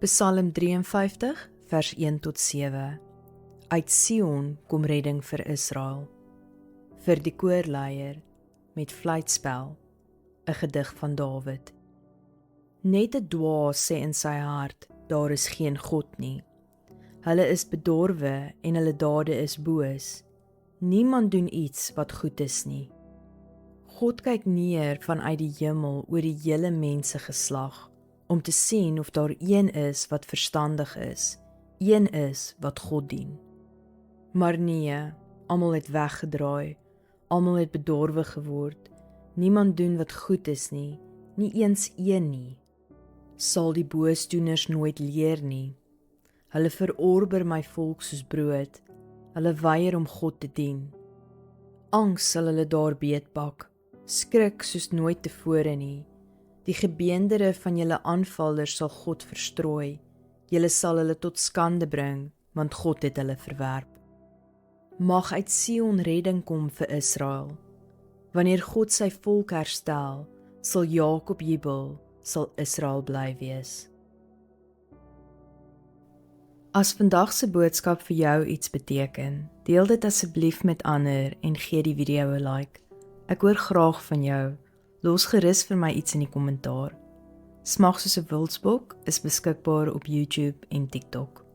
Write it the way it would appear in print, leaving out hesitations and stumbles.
Psalm 53, vers 1 tot 7. Uit Sion kom redding vir Israel. Vir die koorleier, met fluitspel, 'n gedig van Dawid. Net 'n dwaas sê in sy hart, daar is geen God nie. Hulle is bedorwe en hulle dade is boos. Niemand doen iets wat goed is nie. God kyk neer vanuit die hemel oor die hele mensegeslag, om te sien of daar een is wat verstandig is, een is wat God dien. Maar nee, almal het weggedraai, almal het bedorwe geword, niemand doen wat goed is nie, nie eens een nie. Sal die boosdoeners nooit leer nie. Hulle verorber my volk soos brood, hulle weier om God te dien. Angs sal hulle daar beetpak, skrik soos nooit tevore nie. Die gebeendere van julle aanvallers sal God verstrooi, julle sal hulle tot skande bring, want God het hulle verwerp. Mag uit Sion redding kom vir Israel. Wanneer God sy volk herstel, sal Jakob jubel, sal Israel bly wees. As vandag se boodskap vir jou iets beteken, deel dit asseblief met ander en gee die video 'n like. Ek hoor graag van jou. Los gerus vir my iets in die kommentaar. Smag soos 'n wildsbok is beskikbaar op YouTube en TikTok.